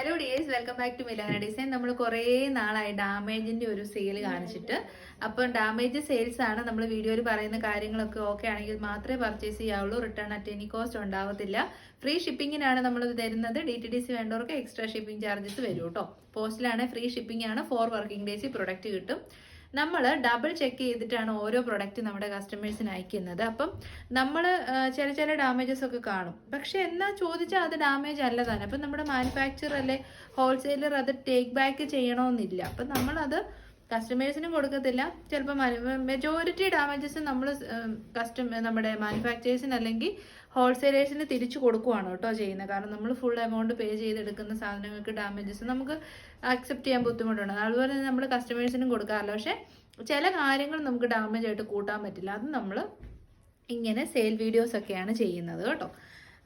Hello dears, welcome back to Milana design. നമ്മൾ കുറേ നാളായി ഡാമേജിന്റെ ഒരു സെയിൽ കാണിച്ചിട്ട്. അപ്പം ഡാമേജ് സെയിൽസ് ആണ്. നമ്മൾ വീഡിയോയിൽ പറയുന്ന കാര്യങ്ങളൊക്കെ ഓക്കെ ആണെങ്കിൽ മാത്രമേ പർച്ചേസ് ചെയ്യാവുള്ളൂ. റിട്ടേൺ അറ്റ് എനി കോസ്റ്റ് ഉണ്ടാവത്തില്ല. ഫ്രീ ഷിപ്പിങ്ങിനാണ് നമ്മൾ തരുന്നത്. DTDC വേണ്ടവർക്ക് എക്സ്ട്രാ ഷിപ്പിംഗ് ചാർജസ് വരും കേട്ടോ. പോസ്റ്റിലാണ്, ഫ്രീ ഷിപ്പിംഗ് ആണ്. 4 വർക്കിംഗ് ഡേയ്സ് പ്രൊഡക്റ്റ് കിട്ടും. നമ്മൾ ഡബിൾ ചെക്ക് ചെയ്തിട്ടാണ് ഓരോ പ്രൊഡക്റ്റ് നമ്മുടെ കസ്റ്റമേഴ്സിന് അയക്കുന്നത്. അപ്പം നമ്മൾ ചില ഡാമേജസ് ഒക്കെ കാണും. പക്ഷെ എന്നാൽ ചോദിച്ചാൽ അത് ഡാമേജ് അല്ല തന്നെ. അപ്പം നമ്മുടെ മാനുഫാക്ചർ അല്ലെ ഹോൾസെയിലർ അത് ടേക്ക് ബാക്ക് ചെയ്യണമെന്നില്ല. അപ്പം നമ്മളത് കസ്റ്റമേഴ്സിനും കൊടുക്കത്തില്ല. ചിലപ്പോൾ മെജോറിറ്റി ഡാമേജസ് നമ്മൾ നമ്മുടെ മാനുഫാക്ചേഴ്സിന് അല്ലെങ്കിൽ ഹോൾസെയിലേഴ്സിന് തിരിച്ചു കൊടുക്കുവാണ് കേട്ടോ ചെയ്യുന്നത്. കാരണം നമ്മൾ ഫുൾ എമൗണ്ട് പേ ചെയ്തെടുക്കുന്ന സാധനങ്ങൾക്ക് ഡാമേജസ് നമുക്ക് അക്സെപ്റ്റ് ചെയ്യാൻ ബുദ്ധിമുട്ടുണ്ട്. അതുപോലെ തന്നെ നമ്മൾ കസ്റ്റമേഴ്സിനും കൊടുക്കാറില്ല. പക്ഷെ ചില കാര്യങ്ങൾ നമുക്ക് ഡാമേജ് ആയിട്ട് കൂട്ടാൻ പറ്റില്ല. അത് നമ്മൾ ഇങ്ങനെ സെയിൽ വീഡിയോസ് ഒക്കെയാണ് ചെയ്യുന്നത് കേട്ടോ.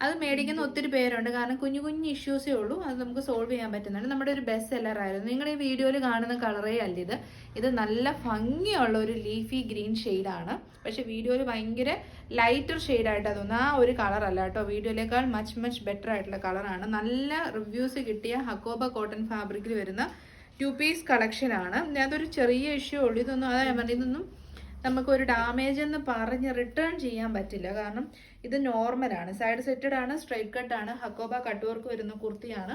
അത് മേടിക്കുന്ന ഒത്തിരി പേരുണ്ട്. കാരണം കുഞ്ഞു ഇഷ്യൂസേ ഉള്ളൂ. അത് നമുക്ക് സോൾവ് ചെയ്യാൻ പറ്റുന്നുണ്ട്. നമ്മുടെ ഒരു ബെസ്റ്റ് സെല്ലർ ആയിരുന്നു. നിങ്ങൾ ഈ വീഡിയോയിൽ കാണുന്ന കളറേ അല്ല ഇത്. ഇത് നല്ല ഭംഗിയുള്ള ഒരു ലീഫി ഗ്രീൻ ഷെയ്ഡാണ്. പക്ഷെ വീഡിയോയിൽ ഭയങ്കര ലൈറ്റർ ഷെയ്ഡായിട്ട് തോന്നുന്നു. ആ ഒരു കളർ അല്ല കേട്ടോ. വീഡിയോയിലേക്കാൾ മച്ച് ബെറ്റർ ആയിട്ടുള്ള കളറാണ്. നല്ല റിവ്യൂസ് കിട്ടിയ ഹക്കോബ കോട്ടൺ ഫാബ്രിക്കിൽ വരുന്ന 2 പീസ് കളക്ഷനാണ്. അതൊരു ചെറിയ ഇഷ്യൂ ഉള്ളൂ. ഇതൊന്നും അതാ ഞാൻ പറഞ്ഞത്, ഇതൊന്നും നമുക്കൊരു ഡാമേജ് എന്ന് പറഞ്ഞ് റിട്ടേൺ ചെയ്യാൻ പറ്റില്ല. കാരണം ഇത് നോർമലാണ്, സൈഡ് സെറ്റഡ് ആണ്, സ്ട്രൈറ്റ് കട്ടാണ്, ഹക്കോബ കട്ട് വർക്ക് വരുന്ന കുർത്തിയാണ്.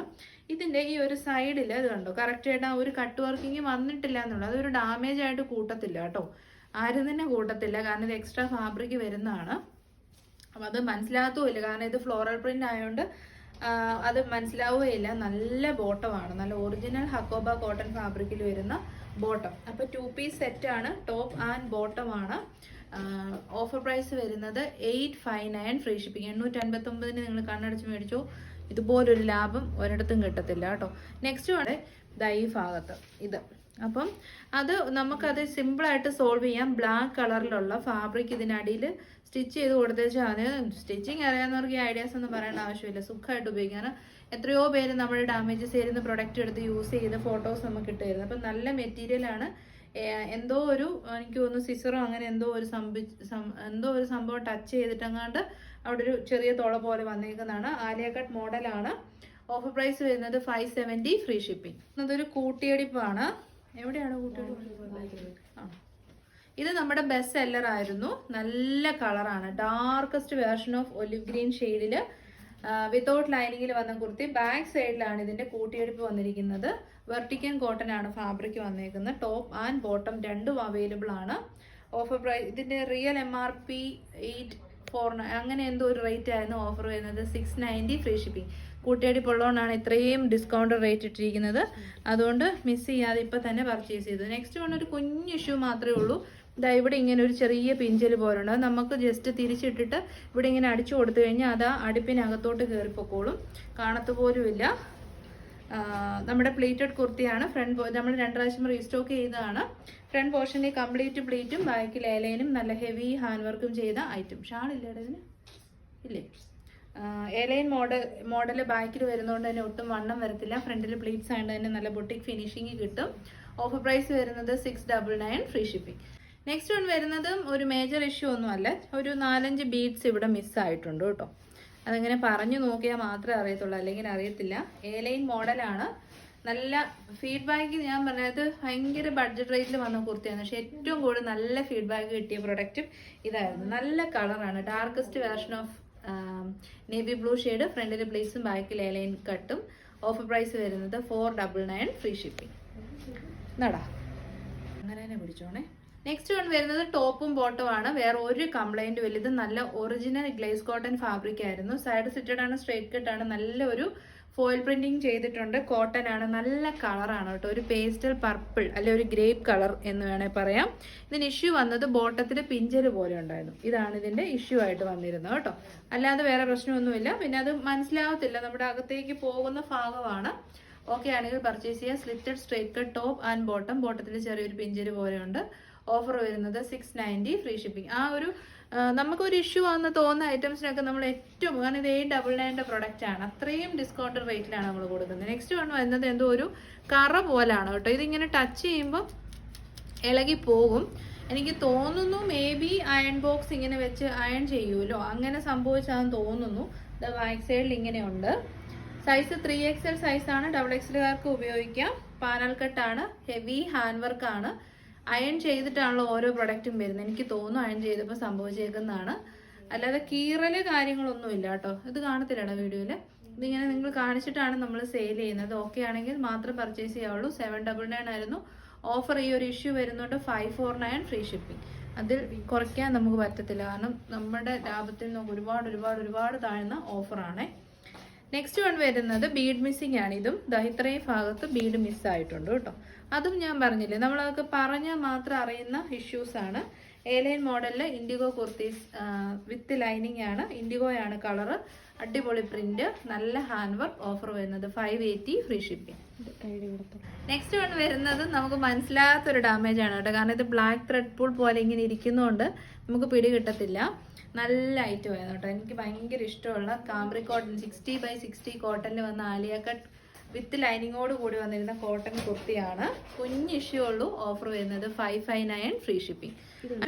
ഇതിൻ്റെ ഈ ഒരു സൈഡിൽ അത് കണ്ടോ, കറക്റ്റായിട്ട് ആ ഒരു കട്ട് വർക്കിങ് വന്നിട്ടില്ല എന്നുള്ളത്. അതൊരു ഡാമേജ് ആയിട്ട് കൂട്ടത്തില്ല കേട്ടോ, ആരും തന്നെ കൂട്ടത്തില്ല. കാരണം ഇത് എക്സ്ട്രാ ഫാബ്രിക് വരുന്നതാണ്. അപ്പം അത് മനസ്സിലാകത്തുമില്ല. കാരണം ഇത് ഫ്ലോറൽ പ്രിന്റ് ആയതുകൊണ്ട് അത് മനസ്സിലാവുകയില്ല. നല്ല ബോട്ടമാണ്, നല്ല ഒറിജിനൽ ഹക്കോബ കോട്ടൺ ഫാബ്രിക്കിൽ വരുന്ന ബോട്ടം. അപ്പോൾ 2 പീസ് സെറ്റാണ്, ടോപ്പ് ആൻഡ് ബോട്ടം ആണ്. ഓഫർ പ്രൈസ് വരുന്നത് 859 ഫ്രീ ഷിപ്പിംഗ്. 859 നിങ്ങൾ കണ്ണടച്ച് മേടിച്ചോ. ഇതുപോലൊരു ലാഭം ഒരിടത്തും കിട്ടത്തില്ല കേട്ടോ. നെക്സ്റ്റ് ആണ് ഈ ഭാഗത്ത് ഇത്. അപ്പം അത് നമുക്കത് സിമ്പിളായിട്ട് സോൾവ് ചെയ്യാം. ബ്ലാക്ക് കളറിലുള്ള ഫാബ്രിക് ഇതിനടിയിൽ സ്റ്റിച്ച് ചെയ്ത് കൊടുത്തേച്ചാൽ അത് സ്റ്റിച്ചിങ് അറിയാവുന്നവർക്ക് ഈ ഐഡിയാസ് ഒന്നും പറയേണ്ട ആവശ്യമില്ല. സുഖമായിട്ട് ഉപയോഗിക്കാൻ. എത്രയോ പേര് നമ്മുടെ ഡാമേജസ് ചെയ്യുന്ന പ്രൊഡക്റ്റ് എടുത്ത് യൂസ് ചെയ്ത് ഫോട്ടോസ് നമുക്ക് ഇട്ടുതരുന്നത്. അപ്പം നല്ല മെറ്റീരിയലാണ്. എന്തോ ഒരു എനിക്ക് തോന്നുന്നു സിസറോ അങ്ങനെ എന്തോ ഒരു സംഭവം ടച്ച് ചെയ്തിട്ടങ്ങാണ്ട് അവിടെ ഒരു ചെറിയ തുള പോലെ വന്നേക്കുന്നതാണ്. ആലിയ കട്ട് മോഡലാണ്. ഓഫർ പ്രൈസ് വരുന്നത് 570 ഫ്രീ ഷിപ്പിംഗ്. അതൊരു കൂട്ടിയടിപ്പാണ്. എവിടെയാണ് കൂട്ടിയടിപ്പ്? ഇത് നമ്മുടെ ബെസ്റ്റ് സെല്ലർ ആയിരുന്നു. നല്ല കളറാണ്. Darkest version of olive green ഷെയ്ഡിൽ വിത്തൗട്ട് ലൈനിങ്ങിൽ വന്ന കുർത്തി. ബാക്ക് സൈഡിലാണ് ഇതിന്റെ കൂട്ടിയെടുപ്പ് വന്നിരിക്കുന്നത്. വെർട്ടിക്കൻ കോട്ടൺ ആണ് ഫാബ്രിക് വന്നേക്കുന്നത്. ടോപ്പ് ആൻഡ് ബോട്ടം രണ്ടും അവൈലബിൾ ആണ്. ഓഫർ പ്രൈസ് ഇതിന്റെ റിയൽ MRP 849 അങ്ങനെ എന്തോ ഒരു റേറ്റ് ആയിരുന്നു. ഓഫർ വരുന്നത് 690 ഫ്രീ ഷിപ്പിംഗ്. കൂട്ടിയടിപ്പുള്ളതുകൊണ്ടാണ് ഇത്രയും ഡിസ്കൗണ്ട് റേറ്റ് ഇട്ടിരിക്കുന്നത്. അതുകൊണ്ട് മിസ് ചെയ്യാതെ ഇപ്പം തന്നെ പർച്ചേസ് ചെയ്തു. നെക്സ്റ്റ് വൺ ഒരു കുഞ്ഞ് ഇഷ്യൂ മാത്രമേ ഉള്ളൂ. ഇതാ ഇവിടെ ഇങ്ങനെ ഒരു ചെറിയ പിഞ്ചൽ പോലുണ്ട്. അത് നമുക്ക് ജസ്റ്റ് തിരിച്ചിട്ടിട്ട് ഇവിടെ ഇങ്ങനെ അടിച്ചു കൊടുത്തു കഴിഞ്ഞാൽ അത് ആ അടുപ്പിനകത്തോട്ട് കയറിപ്പോക്കോളും. കാണത്തു പോലുമില്ല. നമ്മുടെ പ്ലേറ്റഡ് കുർത്തിയാണ്. നമ്മൾ 2 പ്രാവശ്യം റീസ്റ്റോക്ക് ചെയ്തതാണ്. ഫ്രണ്ട് പോർഷനിൽ കംപ്ലീറ്റ് പ്ലേറ്റും ബാക്കിൽ എലൈനും നല്ല ഹെവി ഹാൻഡ് വർക്കും ചെയ്ത ഐറ്റം. ഷാളില്ലേ ഇതിന്? ഇല്ലേ. എലൈൻ മോഡൽ ബാക്കിൽ വരുന്നതുകൊണ്ട് തന്നെ ഒട്ടും വണ്ണം വരത്തില്ല. ഫ്രണ്ടിൽ പ്ലീറ്റ്സ് ആയതുകൊണ്ട് തന്നെ നല്ല ബൊട്ടിക് ഫിനിഷിങ് കിട്ടും. ഓഫർ പ്രൈസ് വരുന്നത് 699 ഫ്രീ ഷിപ്പിംഗ്. നെക്സ്റ്റ് വൺ വരുന്നത് ഒരു മേജർ ഇഷ്യൂ ഒന്നുമല്ല. ഒരു 4-5 ബീഡ്സ് ഇവിടെ മിസ്സായിട്ടുണ്ട് കേട്ടോ. അതങ്ങനെ പറഞ്ഞു നോക്കിയാൽ മാത്രമേ അറിയത്തുള്ളൂ, അല്ലെങ്കിൽ അറിയത്തില്ല. എലൈൻ മോഡലാണ്. നല്ല ഫീഡ്ബാക്ക് ഞാൻ പറഞ്ഞത് ഭയങ്കര ബഡ്ജറ്റ് റേറ്റിൽ വന്ന കുർത്തിയാണ്. പക്ഷെ ഏറ്റവും കൂടുതൽ നല്ല ഫീഡ്ബാക്ക് കിട്ടിയ പ്രൊഡക്റ്റും ഇതായിരുന്നു. നല്ല കളറാണ്. Darkest version of navy blue shade. ഫ്രണ്ടിൽ ബ്ലേസും ബാക്കിൽ എലൈൻ കട്ടും. ഓഫർ പ്രൈസ് വരുന്നത് 499 ഫ്രീ ഷിപ്പിംഗ്. നടാ അങ്ങനെ തന്നെ പിടിച്ചോണേ. നെക്സ്റ്റ് വൺ വരുന്നത് ടോപ്പും ബോട്ടും ആണ്. വേറെ ഒരു കംപ്ലൈന്റും ഇല്ല. ഇത് നല്ല ഒറിജിനൽ ഗ്ലേസ് കോട്ടൺ ഫാബ്രിക് ആയിരുന്നു. സൈഡ് സിറ്റഡ് ആണ്, സ്ട്രേറ്റ് കട്ട് ആണ്. നല്ലൊരു ഫോയിൽ പ്രിന്റിങ് ചെയ്തിട്ടുണ്ട്. കോട്ടൺ ആണ്. നല്ല കളറാണ് കേട്ടോ. ഒരു പേസ്റ്റൽ പർപ്പിൾ അല്ലെ ഒരു ഗ്രേപ്പ് കളർ എന്ന് വേണേൽ പറയാം. ഇതിന് ഇഷ്യൂ വന്നത് ബോട്ടത്തിൽ പിഞ്ചല് പോലെ ഉണ്ടായിരുന്നു. ഇതാണ് ഇതിന്റെ ഇഷ്യൂ ആയിട്ട് വന്നിരുന്നത് കേട്ടോ. അല്ലാതെ വേറെ പ്രശ്നമൊന്നുമില്ല. പിന്നെ അത് മനസ്സിലാവത്തില്ല, നമ്മുടെ അകത്തേക്ക് പോകുന്ന ഭാഗമാണ്. ഓക്കെ ആണെങ്കിൽ പർച്ചേസ് ചെയ്യുക. Slitted straight cut top and bottom. ബോട്ടത്തിൽ ചെറിയൊരു പിഞ്ചല് പോലെയുണ്ട്. ഓഫർ വരുന്നത് 690 ഫ്രീ ഷിപ്പിംഗ്. ആ ഒരു നമുക്കൊരു ഇഷ്യൂ ആണെന്ന് തോന്നുന്ന ഐറ്റംസിനൊക്കെ നമ്മൾ ഏറ്റവും, കാരണം ഇത് 899 പ്രൊഡക്റ്റ് ആണ്. അത്രയും ഡിസ്കൗണ്ട് റേറ്റിലാണ് നമ്മൾ കൊടുക്കുന്നത്. നെക്സ്റ്റ് വൺ വരുന്നത് എന്തോ ഒരു കറ പോലാണ് കേട്ടോ. ഇതിങ്ങനെ ടച്ച് ചെയ്യുമ്പോൾ ഇളകി പോകും. എനിക്ക് തോന്നുന്നു മേ ബി അയൺ ബോക്സ് ഇങ്ങനെ വെച്ച് അയൺ ചെയ്യുമല്ലോ, അങ്ങനെ സംഭവിച്ചാന്ന് തോന്നുന്നു. ബാക്ക് സൈഡിൽ ഇങ്ങനെയുണ്ട്. സൈസ് 3XL സൈസാണ്. XXLകാർക്ക് ഉപയോഗിക്കാം. പാനൽ കട്ടാണ്, ഹെവി ഹാൻഡ് വർക്കാണ്. അയൺ ചെയ്തിട്ടാണല്ലോ ഓരോ പ്രൊഡക്റ്റും വരുന്നത്. എനിക്ക് തോന്നുന്നു അയൺ ചെയ്തപ്പോൾ സംഭവിച്ചേക്കുന്നതാണ്. അല്ലാതെ കീറല് കാര്യങ്ങളൊന്നും ഇല്ല കേട്ടോ. ഇത് കാണത്തില്ലടാ വീഡിയോയിൽ. ഇതിങ്ങനെ നിങ്ങൾ കാണിച്ചിട്ടാണ് നമ്മൾ സെയിൽ ചെയ്യുന്നത്. ഓക്കെ ആണെങ്കിൽ മാത്രം പർച്ചേസ് ചെയ്യാവുള്ളൂ. 799 ആയിരുന്നു ഓഫർ. ഈ ഒരു ഇഷ്യൂ വരുന്നുണ്ട് 549 ഫ്രീ ഷിപ്പിംഗ്. അതിൽ കുറയ്ക്കാൻ നമുക്ക് പറ്റത്തില്ല, കാരണം നമ്മുടെ ലാഭത്തിൽ നിന്ന് ഒരുപാട് താഴ്ന്ന ഓഫറാണ്. നെക്സ്റ്റ് വൺ വരുന്നത് ബീഡ് മിസ്സിംഗ് ആണ്. ഇതും ഇത്രയും ഭാഗത്ത് ബീഡ് മിസ്സായിട്ടുണ്ട് കേട്ടോ. അതും ഞാൻ പറഞ്ഞില്ലേ, നമ്മളതൊക്കെ പറഞ്ഞാൽ മാത്രം അറിയുന്ന ഇഷ്യൂസ് ആണ്. എയർലൈൻ മോഡലിൽ ഇൻഡിഗോ കുർത്തീസ് വിത്ത് ലൈനിങ് ആണ്. ഇൻഡിഗോയാണ് കളറ്. അടിപൊളി പ്രിന്റ്, നല്ല ഹാൻഡ് വർക്ക്. ഓഫർ വരുന്നത് 580 ഫ്രീ ഷിപ്പിംഗ്. നെക്സ്റ്റ് വൺ വരുന്നത് നമുക്ക് മനസ്സിലാത്തൊരു ഡാമേജ് ആണ് കേട്ടോ. കാരണം ഇത് ബ്ലാക്ക് ത്രെഡ് പൂൾ പോലെ ഇങ്ങനെ ഇരിക്കുന്നതുകൊണ്ട് നമുക്ക് പിടി കിട്ടത്തില്ല. നല്ല ഐറ്റം ആയിരുന്നു കേട്ടോ. എനിക്ക് ഭയങ്കര ഇഷ്ടമുള്ള കാംബ്രി കോട്ടൺ 60x60 കോട്ടണിൽ വന്ന ആലിയ കട്ട് വിത്ത് ലൈനിങ്ങോട് കൂടി വന്നിരുന്ന കോട്ടൺ കുർത്തിയാണ്. കുഞ്ഞ് ഇഷ്യൂ ഉള്ളൂ. ഓഫർ വരുന്നത് 559 ഫ്രീ ഷിപ്പിംഗ്.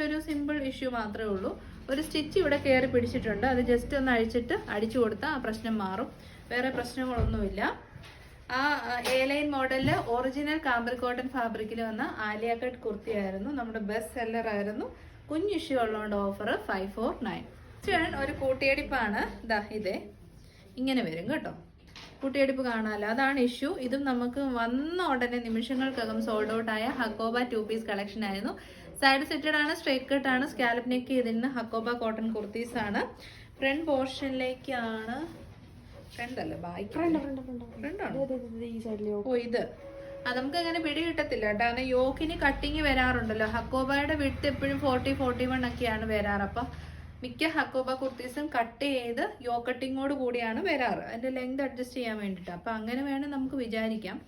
ഒരു സിമ്പിൾ ഇഷ്യൂ മാത്രമേ ഉള്ളൂ. ഒരു സ്റ്റിച്ച് ഇവിടെ കയറി പിടിച്ചിട്ടുണ്ട്. അത് ജസ്റ്റ് ഒന്ന് അഴിച്ചിട്ട് അടിച്ചു കൊടുത്താൽ ആ പ്രശ്നം മാറും. വേറെ പ്രശ്നങ്ങളൊന്നുമില്ല. ആ എയർലൈൻ മോഡലില് ഒറിജിനൽ കാംബ്രി കോട്ടൺ ഫാബ്രിക്കിൽ വന്ന ആലിയ കട്ട് കുർത്തിയായിരുന്നു. നമ്മുടെ ബെസ്റ്റ് സെല്ലർ ആയിരുന്നു. കുഞ്ഞ് ഇഷ്യൂ ഉള്ളതുകൊണ്ട് ഓഫർ 549. ഒരു കൂട്ടിയടിപ്പാണ്. ഇതേ ഇങ്ങനെ വരും കേട്ടോ. കൂട്ടിയടിപ്പ് കാണാമല്ലോ, അതാണ് ഇഷ്യൂ. ഇതും നമുക്ക് വന്ന ഉടനെ നിമിഷങ്ങൾക്കകം സോൾഡ് ഔട്ട് ആയ ഹക്കോബ 2 പീസ് കളക്ഷൻ ആയിരുന്നു. സൈഡ് സെറ്റഡ് ആണ്, സ്ട്രൈറ്റ് കട്ട് ആണ്, സ്കാലപ്പ് നെക്ക് ചെയ്തിരുന്ന ഹക്കോബ കോട്ടൺ കുർത്തീസ് ആണ്. ഫ്രണ്ട് പോർഷനിലേക്കാണ്, ഫ്രണ്ട് അല്ല ഫ്രണ്ടാണ്. ഓ ഇത് നമുക്ക് അങ്ങനെ പിടി കിട്ടത്തില്ല കേട്ടോ. കാരണം യോക്കിന് കട്ടിങ് വരാറുണ്ടല്ലോ. ഹക്കോബയുടെ വിട്ട് എപ്പോഴും 40-41 ഒക്കെയാണ് വരാറ്. അപ്പം മിക്ക ഹക്കോബ കുർത്തീസും കട്ട് ചെയ്ത് യോ കട്ടിങ്ങോട് കൂടിയാണ് വരാറ്, അതിന്റെ ലെങ്ത് അഡ്ജസ്റ്റ് ചെയ്യാൻ വേണ്ടിയിട്ട്. അപ്പം അങ്ങനെ വേണം നമുക്ക് വിചാരിക്കാം.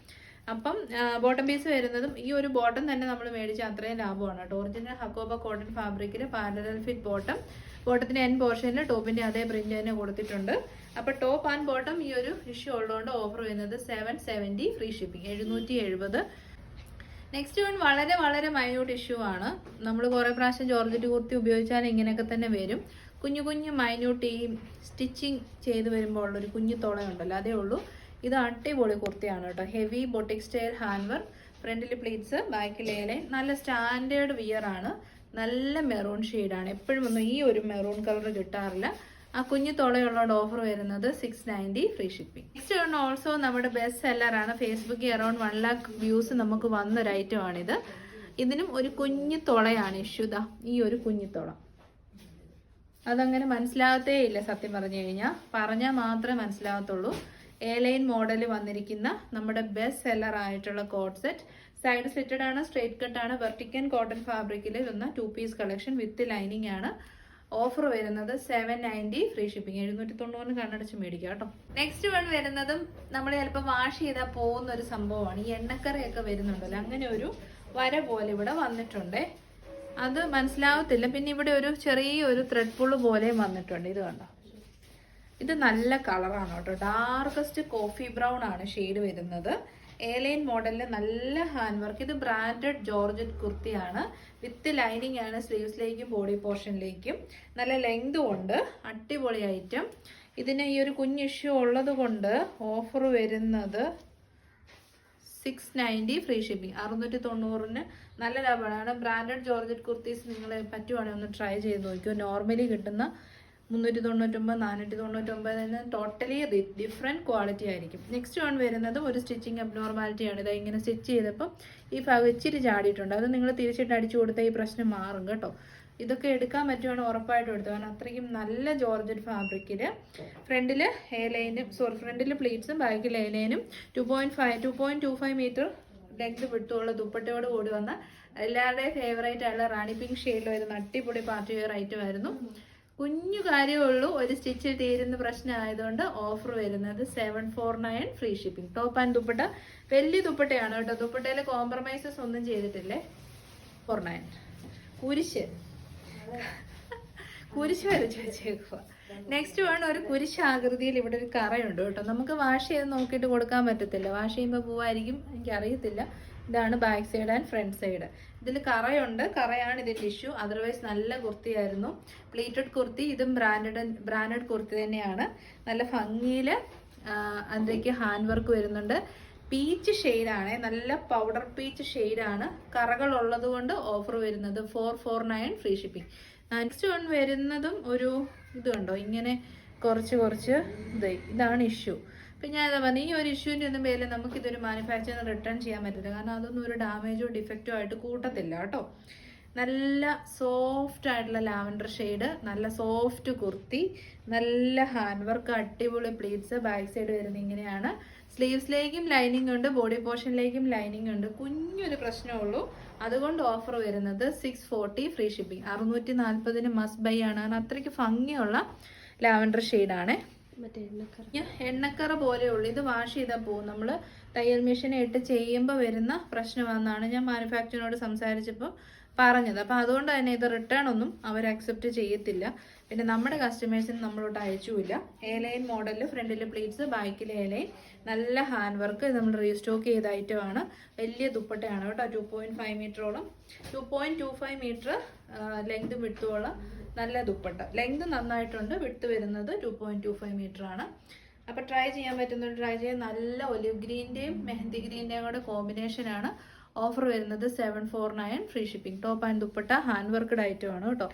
അപ്പം ബോട്ടം പീസ് വരുന്നതും ഈ ഒരു ബോട്ടം തന്നെ നമ്മൾ മേടിച്ച അത്രയും ലാഭമാണ് കേട്ടോ. ഒറിജിനൽ ഹക്കോബ കോട്ടൺ ഫാബ്രിക്കിൽ പാരലൽ ഫിറ്റ് ബോട്ടം. ബോട്ടത്തിന്റെ എൻ പോർഷനിൽ ടോപ്പിന്റെ അതേ പ്രിന്റ് തന്നെ കൊടുത്തിട്ടുണ്ട്. അപ്പൊ ടോപ്പ് ആൻഡ് ബോട്ടം ഈ ഒരു ഇഷ്യൂ ഉള്ളതുകൊണ്ട് ഓഫർ വരുന്നത് 770 ഫ്രീ ഷിപ്പിംഗ്, 770. നെക്സ്റ്റ് വൺ വളരെ മൈന്യൂട്ട് ഇഷ്യൂ ആണ്. നമ്മൾ കുറെ പ്രാവശ്യം ജോർജറ്റ് കുർത്തി ഉപയോഗിച്ചാൽ ഇങ്ങനെയൊക്കെ തന്നെ വരും. കുഞ്ഞു മൈന്യൂട്ട് ഈ സ്റ്റിച്ചിങ് ചെയ്ത് വരുമ്പോൾ ഉള്ളൊരു കുഞ്ഞു തുളയുണ്ടല്ലോ, അതേ ഉള്ളൂ. ഇത് അടിപൊളി കുർത്തിയാണ് കേട്ടോ. Heavy boutique style hand work, ഫ്രണ്ടിൽ പ്ലീറ്റ്സ്, ബാക്കിൽ എയർലൈൻ. നല്ല സ്റ്റാൻഡേർഡ് വിയർ ആണ്. നല്ല മെറൂൺ ഷെയ്ഡാണ്. എപ്പോഴും ഒന്നും ഈ ഒരു മെറൂൺ കളർ കിട്ടാറില്ല. ആ കുഞ്ഞു തുളയുള്ളതുകൊണ്ട് ഓഫർ വരുന്നത് 690 free shipping. Next one also നമ്മുടെ ബെസ്റ്റ് സെല്ലർ ആണ്. ഫേസ്ബുക്കിൽ അറൌണ്ട് 1 lakh വ്യൂസ് നമുക്ക് വന്നൊരു ഐറ്റം ആണിത്. ഇതിനും ഒരു കുഞ്ഞു തുളയാണ് ഇഷ്യൂത. ഈ ഒരു കുഞ്ഞു തുള അതങ്ങനെ മനസ്സിലാകത്തേ ഇല്ല സത്യം പറഞ്ഞു കഴിഞ്ഞാൽ. പറഞ്ഞാൽ മാത്രമേ മനസ്സിലാകത്തുള്ളൂ. എയർലൈൻ മോഡൽ വന്നിരിക്കുന്ന നമ്മുടെ ബെസ്റ്റ് സെല്ലർ ആയിട്ടുള്ള കോട്ട് സെറ്റ്. സൈഡ് സെറ്റഡ് ആണ്, സ്ട്രേറ്റ് കട്ട് ആണ്, വെർട്ടിക്കൻ കോട്ടൺ ഫാബ്രിക്കിൽ വന്ന 2 പീസ് കളക്ഷൻ വിത്ത് ലൈനിങ് ആണ്. ഓഫർ വരുന്നത് 790 ഫ്രീ ഷിപ്പിംഗ്, 790 കണ്ണടച്ച് മേടിക്കുക കേട്ടോ. നെക്സ്റ്റ് വൺ വരുന്നതും നമ്മൾ ചിലപ്പോൾ വാഷ് ചെയ്താൽ പോകുന്ന ഒരു സംഭവമാണ്. ഈ എണ്ണക്കറയൊക്കെ വരുന്നുണ്ടല്ലോ, അങ്ങനെ ഒരു വര പോലെ ഇവിടെ വന്നിട്ടുണ്ട്. അത് മനസ്സിലാവത്തില്ല. പിന്നെ ഇവിടെ ഒരു ചെറിയൊരു ത്രെഡ് പുള്ള് പോലെയും വന്നിട്ടുണ്ട്. ഇത് കണ്ടോ, ഇത് നല്ല കളറാണ് കേട്ടോ. ഡാർക്കസ്റ്റ് കോഫി ബ്രൗൺ ആണ് ഷെയ്ഡ് വരുന്നത്. എയർലൈൻ മോഡലിൽ നല്ല ഹാൻഡ് വർക്ക്. ഇത് ബ്രാൻഡഡ് ജോർജറ്റ് കുർത്തിയാണ്. വിത്ത് ലൈനിങ് ആണ് സ്ലീവ്സിലേക്കും ബോഡി പോർഷനിലേക്കും. നല്ല ലെങ്തും ഉണ്ട്. അടിപൊളി ഐറ്റം. ഇതിന് ഈ ഒരു കുഞ്ഞ് ഇഷ്യൂ ഉള്ളത് കൊണ്ട് ഓഫർ വരുന്നത് 690 ഫ്രീ ഷിപ്പിംഗ്, 690 നല്ല ലാഭമാണ്. ബ്രാൻഡഡ് ജോർജറ്റ് കുർത്തീസ് നിങ്ങൾ പറ്റുവാണെങ്കിൽ ഒന്ന് ട്രൈ ചെയ്ത് നോക്കിയോ. നോർമലി കിട്ടുന്ന 399, 499 ടോട്ടലി ഡിഫറെൻറ്റ് ക്വാളിറ്റി ആയിരിക്കും. നെക്സ്റ്റ് വൺ വരുന്നത് ഒരു സ്റ്റിച്ചിങ് അബ്നോർമാലിറ്റിയാണ്. ഇത് ഇങ്ങനെ സ്റ്റിച്ച് ചെയ്തപ്പോൾ ഈ ഭാഗം ഇച്ചിരി ചാടിയിട്ടുണ്ട്. അത് നിങ്ങൾ തിരിച്ചിട്ട് അടിച്ചു കൊടുത്താൽ ഈ പ്രശ്നം മാറും കേട്ടോ. ഇതൊക്കെ എടുക്കാൻ പറ്റുവാണെങ്കിൽ ഉറപ്പായിട്ടും എടുത്തു. കാരണം അത്രയ്ക്കും നല്ല ജോർജറ്റ് ഫാബ്രിക്കിൽ ഫ്രണ്ടിൽ എയർലൈനും ഫ്രണ്ടിൽ പ്ലീറ്റ്സും ബാക്കിൽ എയർലൈനും 2.25 മീറ്റർ ലെങ്ത് വിട്ടുള്ള ദുപ്പട്ടയോട് കൂടി വന്ന എല്ലാവരുടെയും ഫേവറേറ്റ് ആയിട്ടുള്ള റാണി പിങ്ക് ഷെയ്ഡിൽ വരുന്ന അടിപൊളി പാർട്ടി വെയർ ഐറ്റം ആയിരുന്നു. കുഞ്ഞു കാര്യമേ ഉള്ളൂ, ഒരു സ്റ്റിച്ചിൽ തീരുന്ന പ്രശ്നമായതുകൊണ്ട് ഓഫർ വരുന്നത് 749 free shipping. Top and dupatta വലിയ ദുപ്പട്ടയാണ് കേട്ടോ. ദുപ്പട്ടയിൽ കോംപ്രമൈസസ് ഒന്നും ചെയ്തിട്ടില്ലേ. 49 കുരിശ് വരച്ച് വെച്ചേക്കുക. നെക്സ്റ്റ് വേണം ഒരു കുരിശ് ആകൃതിയിൽ ഇവിടെ ഒരു കറയുണ്ട് കേട്ടോ. നമുക്ക് വാഷ് ചെയ്ത് നോക്കിയിട്ട് കൊടുക്കാൻ പറ്റത്തില്ല. വാഷ് ചെയ്യുമ്പോൾ പോവായിരിക്കും, എനിക്കറിയത്തില്ല. ഇതാണ് back side and front side. ഇതിൽ കറയുണ്ട്, കറയാണ് ഇതിൻ്റെ ഇഷ്യൂ. അതർവൈസ് നല്ല കുർത്തിയായിരുന്നു. പ്ലീറ്റഡ് കുർത്തി. ഇതും ബ്രാൻഡഡ് കുർത്തി തന്നെയാണ്. നല്ല ഭംഗിയിൽ അതിലേക്ക് ഹാൻഡ് വർക്ക് വരുന്നുണ്ട്. പീച്ച് ഷെയ്ഡാണ്, നല്ല പൗഡർ പീച്ച് ഷെയ്ഡാണ്. കറകളുള്ളത് കൊണ്ട് ഓഫർ വരുന്നത് 449 ഫ്രീ ഷിപ്പിംഗ്. നെക്സ്റ്റ് വൺ വരുന്നതും ഒരു ഇത് കണ്ടോ, ഇങ്ങനെ കുറച്ച് ഇതാണ് ഇഷ്യൂ. അപ്പം ഞാൻ എന്താ പറഞ്ഞത്, ഈ ഒരു ഇഷ്യൂവിൻ്റെ ഒന്നും പേരിൽ നമുക്കിതൊരു മാനുഫാക്ചറിന് റിട്ടേൺ ചെയ്യാൻ പറ്റില്ല. കാരണം അതൊന്നും ഒരു ഡാമേജോ ഡിഫക്റ്റോ ആയിട്ട് കൂട്ടത്തില്ല കേട്ടോ. നല്ല സോഫ്റ്റ് ആയിട്ടുള്ള ലാവൻഡർ ഷെയ്ഡ്, നല്ല സോഫ്റ്റ് കുർത്തി, നല്ല ഹാൻഡ് വർക്ക്, അടിപൊളി പ്ലീറ്റ്സ്. ബാക്ക് സൈഡ് വരുന്നത് ഇങ്ങനെയാണ്. സ്ലീവ്സിലേക്കും ലൈനിങ് ഉണ്ട്, ബോഡി പോർഷനിലേക്കും ലൈനിങ് ഉണ്ട്. കുഞ്ഞൊരു പ്രശ്നമുള്ളൂ, അതുകൊണ്ട് ഓഫർ വരുന്നത് 640 ഫ്രീ ഷിപ്പിംഗ്. 640 മസ്റ്റ് ബൈ ആണ്. കാരണം അത്രയ്ക്ക് ഭംഗിയുള്ള ലാവൻഡർ ഷെയ്ഡാണ്. എണ്ണക്കറ പോലെയുള്ളൂ. ഇത് വാഷ് ചെയ്താൽ പോകും. നമ്മൾ തയ്യൽ മെഷീനെ ഇട്ട് ചെയ്യുമ്പോൾ വരുന്ന പ്രശ്നമെന്നാണ് ഞാൻ മാനുഫാക്ചറിനോട് സംസാരിച്ചപ്പോൾ പറഞ്ഞത്. അപ്പം അതുകൊണ്ട് തന്നെ ഇത് റിട്ടേൺ ഒന്നും അവർ അക്സെപ്റ്റ് ചെയ്യത്തില്ല. പിന്നെ നമ്മുടെ കസ്റ്റമേഴ്സിന് നമ്മളോട്ട് അയച്ചുമില്ല. എ ലൈൻ മോഡലിൽ ഫ്രണ്ടിൽ പ്ലീറ്റ്സ്, ബാക്കിൽ എ ലൈൻ, നല്ല ഹാൻഡ് വർക്ക്. ഇത് നമ്മൾ റീസ്റ്റോക്ക് ചെയ്ത ഐറ്റമാണ്. വലിയ ദുപ്പട്ടയാണ് കേട്ടോ. 2.5 മീറ്ററോളം, 2.25 മീറ്റർ ലെങ്ത് വിട്ടുള്ള നല്ല ദുപ്പട്ട. ലെങ്ത് നന്നായിട്ടുണ്ട്. വിട്ട് വരുന്നത് 2.25 മീറ്റർ ആണ്. അപ്പം ട്രൈ ചെയ്യാൻ പറ്റുന്നുണ്ട്. ട്രൈ ചെയ്യാൻ നല്ല ഒലിവ് ഗ്രീൻ്റെയും മെഹന്തി ഗ്രീൻ്റെയും കൂടെ കോമ്പിനേഷനാണ്. ഓഫർ വരുന്നത് 749 free shipping. Top and dupatta hand worked ഐറ്റമാണ് കേട്ടോ.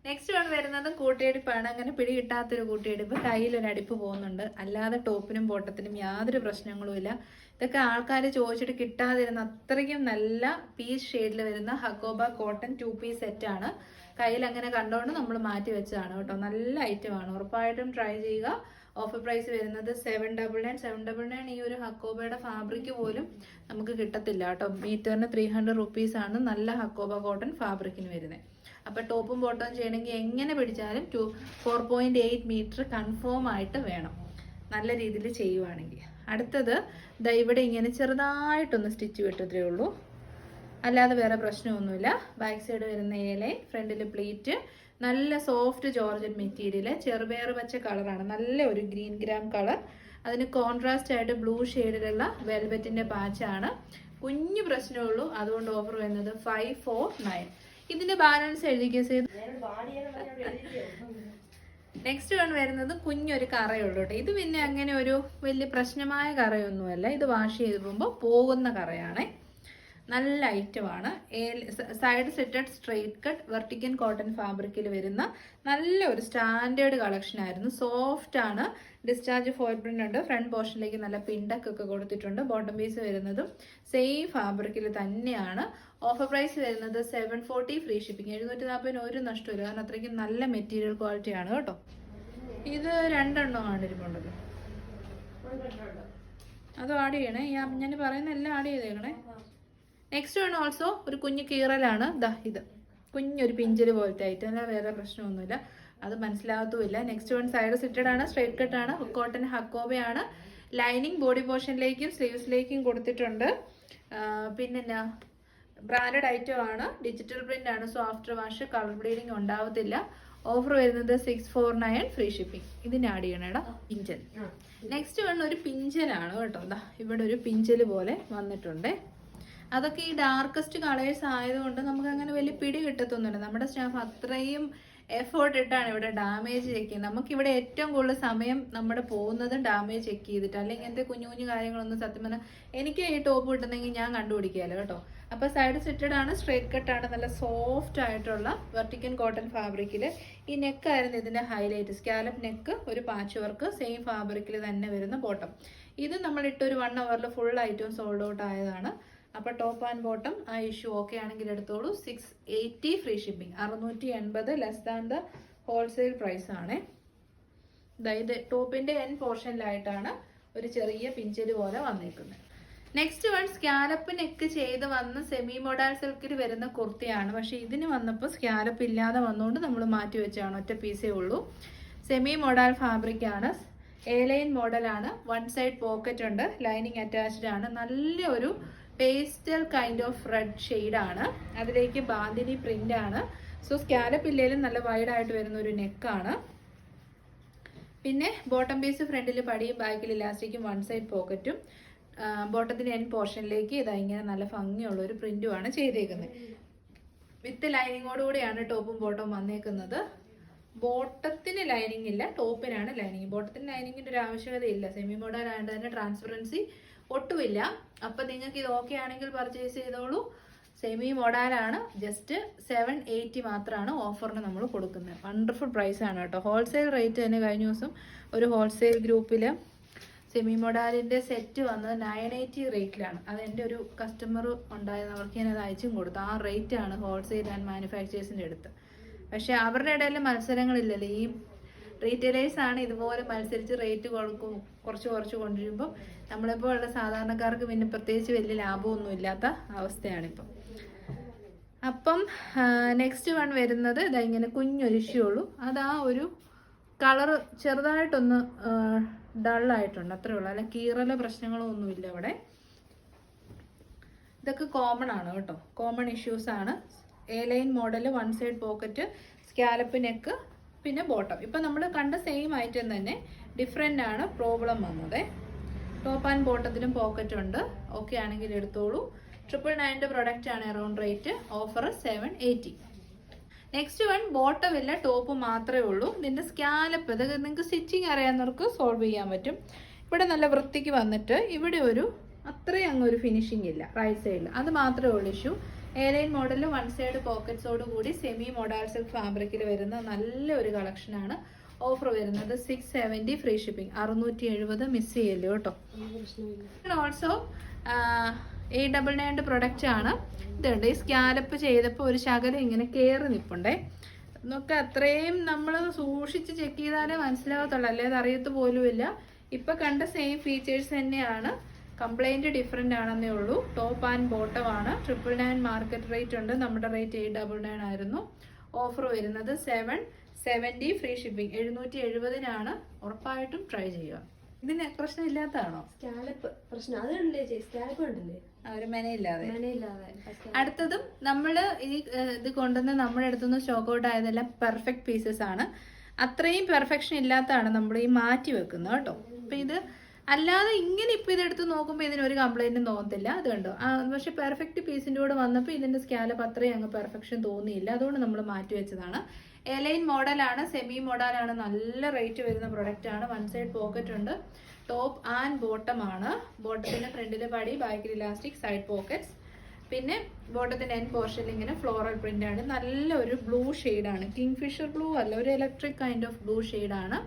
നെക്സ്റ്റ് വൺ വരുന്നത് കൂട്ടിയടിപ്പാണ്. അങ്ങനെ പിടി കിട്ടാത്തൊരു കൂട്ടിയടിപ്പ്. കയ്യിലൊരു അടിപ്പ് പോകുന്നുണ്ട്. അല്ലാതെ ടോപ്പിനും ബോട്ടത്തിനും യാതൊരു പ്രശ്നങ്ങളും ഇല്ല. ഇതൊക്കെ ആൾക്കാർ ചോദിച്ചിട്ട് കിട്ടാതിരുന്ന അത്രയ്ക്കും നല്ല പീച്ച് ഷെയ്ഡിൽ വരുന്ന ഹക്കോബ കോട്ടൺ 2 പീസ് സെറ്റാണ്. കയ്യിൽ അങ്ങനെ കണ്ടുകൊണ്ട് നമ്മൾ മാറ്റി വെച്ചതാണ് കേട്ടോ. നല്ല ഐറ്റമാണ്, ഉറപ്പായിട്ടും ട്രൈ ചെയ്യുക. ഓഫർ പ്രൈസ് വരുന്നത് 799. 799 ഈ ഒരു ഹക്കോബയുടെ ഫാബ്രിക് പോലും നമുക്ക് കിട്ടത്തില്ല കേട്ടോ. മീറ്ററിന് 300 റുപ്പീസാണ് നല്ല ഹക്കോബ കോട്ടൺ ഫാബ്രിക്കിന് വരുന്നത്. അപ്പോൾ ടോപ്പും ബോട്ടവും ചെയ്യണമെങ്കിൽ എങ്ങനെ പിടിച്ചാലും 4.8 മീറ്റർ കൺഫേം ആയിട്ട് വേണം, നല്ല രീതിയിൽ ചെയ്യുവാണെങ്കിൽ. അടുത്തത് ഇവിടെ ഇങ്ങനെ ചെറുതായിട്ടൊന്ന് സ്റ്റിച്ച് വിട്ടതേ ഉള്ളൂ, അല്ലാതെ വേറെ പ്രശ്നമൊന്നുമില്ല. ബാക്ക് സൈഡ് വരുന്ന എ ലൈൻ, ഫ്രണ്ടിൽ പ്ലീറ്റ്, നല്ല സോഫ്റ്റ് ജോർജൻ മെറ്റീരിയൽ, ചെറുപയർ പച്ച കളറാണ്, നല്ല ഒരു ഗ്രീൻ ഗ്രാം കളർ. അതിന് കോൺട്രാസ്റ്റ് ആയിട്ട് ബ്ലൂ ഷെയ്ഡിലുള്ള വെൽവെറ്റിന്റെ പാച്ചാണ്. കുഞ്ഞു പ്രശ്നമുള്ളൂ, അതുകൊണ്ട് ഓഫർ വരുന്നത് 549. ഇതിന്റെ ബാലൻസ് എഴുതിക്കുക. നെക്സ്റ്റ് വൺ വരുന്നത് കുഞ്ഞൊരു കറയുള്ളൂ കേട്ടോ. ഇത് പിന്നെ അങ്ങനെ ഒരു വലിയ പ്രശ്നമായ കറയൊന്നുമല്ല. ഇത് വാഷ് ചെയ്ത് പോകുമ്പോൾ പോകുന്ന കറയാണേ. നല്ല ഐറ്റമാണ്. സൈഡ് സെറ്റഡ് സ്ട്രെയിറ്റ് കട്ട് വെർട്ടിക്കൻ കോട്ടൺ ഫാബ്രിക്കിൽ വരുന്ന നല്ല ഒരു സ്റ്റാൻഡേർഡ് കളക്ഷൻ ആയിരുന്നു. സോഫ്റ്റ് ആണ്. ഡിസ്ചാർജ് ഫോയിൽ പ്രിന്റ് ഉണ്ട്. ഫ്രണ്ട് പോർഷനിലേക്ക് നല്ല പിണ്ടക്കൊക്കെ കൊടുത്തിട്ടുണ്ട്. ബോട്ടം പീസ് വരുന്നതും സെയിം ഫാബ്രിക്കിൽ തന്നെയാണ്. ഓഫർ പ്രൈസ് വരുന്നത് 740 ഫ്രീ ഷിപ്പിംഗ്. 740 ഒരു നഷ്ടമില്ല, കാരണം അത്രയ്ക്കും നല്ല മെറ്റീരിയൽ ക്വാളിറ്റി ആണ് കേട്ടോ. ഇത് 2 എണ്ണമാണ് ഇരിപ്പുണ്ടല്ലോ, അത് ആഡ് ചെയ്യണേ. ഞാൻ പറയുന്ന എല്ലാം ആഡ് ചെയ്തേക്കണേ. നെക്സ്റ്റ് വൺ ഓൾസോ ഒരു കുഞ്ഞു കീറലാണ്. ഇത് കുഞ്ഞൊരു പിഞ്ചല് പോലത്തെ ആയിട്ട്, അല്ല വേറെ പ്രശ്നമൊന്നുമില്ല, അത് മനസ്സിലാകത്തുമില്ല. നെക്സ്റ്റ് വൺ സൈഡ് സിറ്റഡ് ആണ്, സ്ട്രൈറ്റ് കട്ട് ആണ്, കോട്ടൺ ഹക്കോബയാണ്. ലൈനിങ് ബോഡി പോർഷനിലേക്കും സ്ലീവ്സിലേക്കും കൊടുത്തിട്ടുണ്ട്. പിന്നെ ബ്രാൻഡഡ് ഐറ്റം ആണ്, ഡിജിറ്റൽ പ്രിന്റ് ആണ്. So after wash colour bleeding ഉണ്ടാവത്തില്ല. ഓഫർ വരുന്നത് 649 ഫ്രീ ഷിപ്പിംഗ്. ഇതിന് ആഡ് ചെയ്യണേടാ പിഞ്ചൽ. നെക്സ്റ്റ് വൺ ഒരു പിഞ്ചലാണ് കേട്ടോ. ഇവിടെ ഒരു പിഞ്ചല് പോലെ വന്നിട്ടുണ്ട്. അതൊക്കെ ഈ ഡാർക്കസ്റ്റ് കളേഴ്സ് ആയതുകൊണ്ട് നമുക്ക് അങ്ങനെ വലിയ പിടി കിട്ടത്തൊന്നുമില്ല. നമ്മുടെ സ്റ്റാഫ് അത്രയും എഫേർട്ട് ഇട്ടാണ് ഇവിടെ ഡാമേജ് ചെക്ക് ചെയ്യുന്നത്. നമുക്കിവിടെ ഏറ്റവും കൂടുതൽ സമയം നമ്മുടെ പോകുന്നത് ഡാമേജ് ചെക്ക് ചെയ്തിട്ട്, അല്ലെങ്കിൽ ഇങ്ങനത്തെ കുഞ്ഞു കുഞ്ഞു കാര്യങ്ങളൊന്നും സത്യം പറഞ്ഞാൽ എനിക്ക് ഈ ടോപ്പ് കിട്ടുന്നെങ്കിൽ ഞാൻ കണ്ടുപിടിക്കാമല്ലോ കേട്ടോ. അപ്പോൾ സൈഡ് സെറ്റഡ് ആണ്, സ്ട്രേറ്റ് കട്ടാണ്, നല്ല സോഫ്റ്റ് ആയിട്ടുള്ള വെർട്ടിക്കൻ കോട്ടൺ ഫാബ്രിക്കിൽ. ഈ നെക്കായിരുന്നു ഇതിൻ്റെ ഹൈലൈറ്റ്. സ്കാലപ്പ് നെക്ക്, ഒരു പാച്ച് വർക്ക്, സെയിം ഫാബ്രിക്കിൽ തന്നെ വരുന്ന ബോട്ടം. ഇത് നമ്മളിട്ട് ഒരു 1 അവറിൽ ഫുൾ ഐറ്റം സോൾഡ് ഔട്ട് ആയതാണ്. അപ്പോൾ ടോപ്പ് ആൻഡ് ബോട്ടം ആ ഇഷ്യൂ ഓക്കെ ആണെങ്കിൽ എടുത്തോളൂ. 680 free shipping. 680 less than the wholesale price ആണ്. അതായത് ടോപ്പിന്റെ എൻ പോർഷനിലായിട്ടാണ് ഒരു ചെറിയ പിഞ്ചല് പോലെ വന്നിരിക്കുന്നത്. നെക്സ്റ്റ് വൺ സ്കാലപ്പ് നെക്ക് ചെയ്ത് വന്ന് സെമി മോഡൽ സിൽക്കിൽ വരുന്ന കുർത്തിയാണ്. പക്ഷെ ഇതിന് വന്നപ്പോൾ സ്കാലപ്പ് ഇല്ലാതെ വന്നുകൊണ്ട് നമ്മൾ മാറ്റി വെച്ചാണ്, ഒറ്റ പീസേ ഉള്ളൂ. സെമി മോഡൽ ഫാബ്രിക് ആണ്, എ ലൈൻ മോഡലാണ്. 1 സൈഡ് പോക്കറ്റ് ഉണ്ട്, ലൈനിങ് അറ്റാച്ച്ഡ് ആണ്. നല്ല ഒരു പേസ്റ്റൽ കൈൻഡ് ഓഫ് റെഡ് ഷെയ്ഡാണ്. അതിലേക്ക് ബാന്തിനി പ്രിന്റ് ആണ്. സോ സ്കാലപ്പ് ഇല്ലേലും നല്ല വൈഡ് ആയിട്ട് വരുന്ന ഒരു നെക്കാണ്. പിന്നെ ബോട്ടം പീസ് ഫ്രണ്ടിൽ പടിയും ബാക്കിൽ ഇലാസ്റ്റിക്കും 1 സൈഡ് പോക്കറ്റും. ബോട്ടത്തിന്റെ എൻ പോർഷനിലേക്ക് ഇതാ ഇങ്ങനെ നല്ല ഭംഗിയുള്ള ഒരു പ്രിന്റുമാണ് ചെയ്തേക്കുന്നത്. വിത്ത് ലൈനിങ്ങോടുകൂടിയാണ് ടോപ്പും ബോട്ടവും വന്നേക്കുന്നത്. ബോട്ടത്തിന് ലൈനിങ് ഇല്ല, ടോപ്പിനാണ് ലൈനിങ്. ബോട്ടത്തിന് ലൈനിങ്ങിന്റെ ഒരു ആവശ്യകത ഇല്ല, സെമി മോഡൽ ആയതുകൊണ്ട് തന്നെ ട്രാൻസ്പെറൻസി ഒട്ടുമില്ല. അപ്പൊ നിങ്ങൾക്ക് ഇത് ഓക്കെ ആണെങ്കിൽ പർച്ചേസ് ചെയ്തോളൂ. സെമി മോഡലാണ്, ജസ്റ്റ് 780 മാത്രമാണ് ഓഫറിന് നമ്മൾ കൊടുക്കുന്നത്. വണ്ടർഫുൾ പ്രൈസ് ആണ് കേട്ടോ. ഹോൾസെയിൽ റേറ്റ് തന്നെ കഴിഞ്ഞ ദിവസം ഒരു ഹോൾസെയിൽ ഗ്രൂപ്പിൽ സെമി മൊഡാലിൻ്റെ സെറ്റ് വന്നത് 980 റേറ്റിലാണ്. അത് എൻ്റെ ഒരു കസ്റ്റമർ ഉണ്ടായിരുന്നു, അവർക്ക് ഞാനത് അയച്ചും കൊടുത്തു. ആ റേറ്റാണ് ഹോൾസെയിൽ ആൻഡ് മാനുഫാക്ചേഴ്സിൻ്റെ അടുത്ത്. പക്ഷേ അവരുടെ ഇടയിൽ മത്സരങ്ങളില്ലല്ലോ. ഈ റീറ്റെയിലേഴ്സാണ് ഇതുപോലെ മത്സരിച്ച് റേറ്റ് കൊടുക്കും, കുറച്ച് കൊണ്ടുവരുമ്പോൾ നമ്മളിപ്പോൾ ഉള്ള സാധാരണക്കാർക്ക് പിന്നെ പ്രത്യേകിച്ച് വലിയ ലാഭമൊന്നും ഇല്ലാത്ത അവസ്ഥയാണിപ്പം. അപ്പം നെക്സ്റ്റ് വൺ വരുന്നത് ഇതാ ഇങ്ങനെ കുഞ്ഞൊരു ഇഷ്യൂ ഉള്ളൂ. അത് ആ ഒരു കളറ് ചെറുതായിട്ടൊന്ന് ഡള്ളായിട്ടുണ്ട്, അത്രേ ഉള്ളൂ. അല്ല കീറലോ പ്രശ്നങ്ങളോ ഒന്നുമില്ല അവിടെ. ഇതൊക്കെ കോമൺ ആണ് കേട്ടോ, കോമൺ ഇഷ്യൂസ് ആണ്. A line model, one side pocket, scallop neck, പിന്നെ ബോട്ടം. ഇപ്പം നമ്മൾ കണ്ട സെയിം ഐറ്റം തന്നെ, ഡിഫറെൻ്റ് ആണ് പ്രോബ്ലം വന്നത്. ടോപ്പ് ആൻഡ് ബോട്ടത്തിലും പോക്കറ്റ് ഉണ്ട്. ഓക്കെ ആണെങ്കിൽ എടുത്തോളൂ. 999 പ്രൊഡക്റ്റ് ആണ് around rate. Offer 780. Next one bottom ഇല്ല, ടോപ്പ് മാത്രമേ ഉള്ളൂ. ഇതിൻ്റെ സ്കാലപ്പ് ഇത് നിങ്ങൾക്ക് സ്റ്റിച്ചിങ് അറിയാവുന്നവർക്ക് സോൾവ് ചെയ്യാൻ പറ്റും. ഇവിടെ നല്ല വൃത്തിക്ക് വന്നിട്ട് ഇവിടെ ഒരു അത്രയും അങ്ങ് ഒരു ഫിനിഷിംഗ് ഇല്ല റൈറ്റ് സൈഡിൽ, അത് മാത്രമേ ഉള്ളൂ ഇഷ്യൂ. എയർലൈൻ മോഡലിൽ വൺ സൈഡ് പോക്കറ്റ്സോട് കൂടി സെമി മോഡൽ സിൽക്ക് ഫാബ്രിക്കിൽ വരുന്ന നല്ലൊരു കളക്ഷനാണ്. ഓഫർ വരുന്നത് 670 ഫ്രീ ഷിപ്പിംഗ്. 670 മിസ് ചെയ്യല്ലോ കേട്ടോ. ഓൾസോ 899 പ്രൊഡക്റ്റ് ആണ്. ഇതുണ്ട്, ഈ സ്കാലപ്പ് ചെയ്തപ്പോൾ ഒരു ശകലം ഇങ്ങനെ കയറി നിൽപ്പുണ്ടേ. എന്നൊക്കെ അത്രയും നമ്മൾ സൂക്ഷിച്ച് ചെക്ക് ചെയ്താലേ മനസ്സിലാകത്തുള്ളൂ, അല്ലേ അത് അറിയത്ത് പോലുമില്ല. ഇപ്പം കണ്ട സെയിം ഫീച്ചേഴ്സ് തന്നെയാണ്, കംപ്ലൈൻറ്റ് ഡിഫറെൻ്റ് ആണെന്നേ ഉള്ളൂ. ടോപ്പ് ആൻഡ് ബോട്ടം ആണ്. 999 മാർക്കറ്റ് റേറ്റ് ഉണ്ട്, നമ്മുടെ റേറ്റ് 899 ആയിരുന്നു. ഓഫർ വരുന്നത് 770 ഫ്രീ ഷിപ്പിംഗ്. 770-നാണ്. ഉറപ്പായിട്ടും ട്രൈ ചെയ്യുക. ഇതിന് പ്രശ്നമില്ലാത്തതാണോ? സ്കാലപ്പ് പ്രശ്നം അതുണ്ടല്ലേ ചേച്ചി, സ്കാലപ്പ് ഉണ്ടല്ലേ, ഒരു മെനയില്ലാതെ. അടുത്തതും നമ്മൾ ഇത് കൊണ്ടുവന്ന് നമ്മുടെ അടുത്തുനിന്ന് സ്റ്റോക്ക് ഔട്ട് ആയതെല്ലാം പെർഫെക്റ്റ് പീസസ് ആണ്. അത്രയും പെർഫെക്ഷൻ ഇല്ലാത്തതാണ് നമ്മൾ ഈ മാറ്റി വെക്കുന്നത് കേട്ടോ. അപ്പം ഇത് അല്ലാതെ ഇങ്ങനെ ഇപ്പം ഇതെടുത്ത് നോക്കുമ്പോൾ ഇതിനൊരു കംപ്ലൈൻറ്റും തോന്നത്തില്ല. അത് കണ്ടോ, പക്ഷെ പെർഫെക്റ്റ് പീസിൻ്റെ കൂടെ വന്നപ്പോൾ ഇതിൻ്റെ സ്കാലപ്പ് അത്രയും അങ്ങ് പെർഫെക്ഷൻ തോന്നിയില്ല, അതുകൊണ്ട് നമ്മൾ മാറ്റി വെച്ചതാണ്. എലൈൻ മോഡലാണ്, സെമി മോഡലാണ്, നല്ല റേറ്റ് വരുന്ന പ്രൊഡക്റ്റ് ആണ്. വൺ സൈഡ് പോക്കറ്റ് ഉണ്ട്, ടോപ്പ് ആൻഡ് ബോട്ടം ആണ്. ബോട്ടത്തിൻ്റെ ഫ്രണ്ടിൽ പടി, ബാക്കിൽ ഇലാസ്റ്റിക്, സൈഡ് പോക്കറ്റ്സ്. പിന്നെ ബോട്ടത്തിൻ്റെ എൻ പോർഷനിൽ ഇങ്ങനെ ഫ്ലോറൽ പ്രിന്റ് ആണ്. നല്ലൊരു ബ്ലൂ ഷെയ്ഡാണ്, കിങ് ഫിഷർ ബ്ലൂ അല്ല, ഒരു ഇലക്ട്രിക് കൈൻഡ് ഓഫ് ബ്ലൂ ഷെയ്ഡാണ്.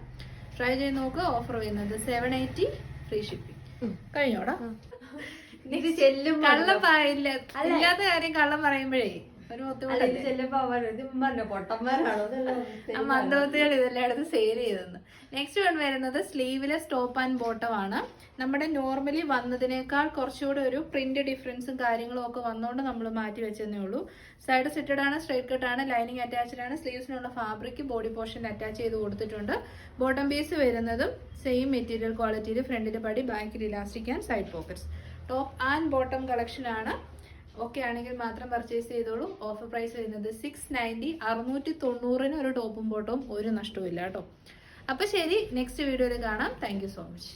ട്രൈ ചെയ്ത് നോക്കുക. ഓഫർ വരുന്നത് 780 ഫ്രീ ഷിപ്പിംഗ്. കഴിഞ്ഞോടാ? കള്ളം പറയില്ല, ഇല്ലാത്ത കാര്യം കള്ളം പറയുമ്പോഴേ ഒരു മന്ദബുദ്ധികൾ ഇതെല്ലാം എടുത്ത് സെയിൽ ചെയ്തെന്ന്. നെക്സ്റ്റ് വൺ വരുന്നത് സ്ലീവ്ലെസ് ടോപ്പ് ആൻഡ് ബോട്ടം ആണ്. നമ്മുടെ നോർമലി വന്നതിനേക്കാൾ കുറച്ചുകൂടെ ഒരു പ്രിന്റ് ഡിഫറൻസും കാര്യങ്ങളും ഒക്കെ വന്നുകൊണ്ട് നമ്മൾ മാറ്റി വെച്ചതേ ഉള്ളൂ. സൈഡ് സിറ്റഡ് ആണ്, സ്ട്രൈറ്റ് കട്ട് ആണ്, ലൈനിങ് അറ്റാച്ച്ഡ് ആണ്. സ്ലീവ്സിനുള്ള ഫാബ്രിക് ബോഡി പോർഷനിൽ അറ്റാച്ച് ചെയ്ത് കൊടുത്തിട്ടുണ്ട്. ബോട്ടം പീസ് വരുന്നതും സെയിം മെറ്റീരിയൽ ക്വാളിറ്റിയിൽ, ഫ്രണ്ടിൽ പടി, ബാക്കിൽ elastic and side pockets. Top and bottom collection ആണ്. ഓക്കെ ആണെങ്കിൽ മാത്രം പർച്ചേസ് ചെയ്തോളൂ. ഓഫർ പ്രൈസ് വരുന്നത് 690. 690-ന് ഒരു ടോപ്പും ബോട്ടവും ഒരു നഷ്ടവും ഇല്ല കേട്ടോ. അപ്പോൾ ശരി, നെക്സ്റ്റ് വീഡിയോയിൽ കാണാം. Thank you so much.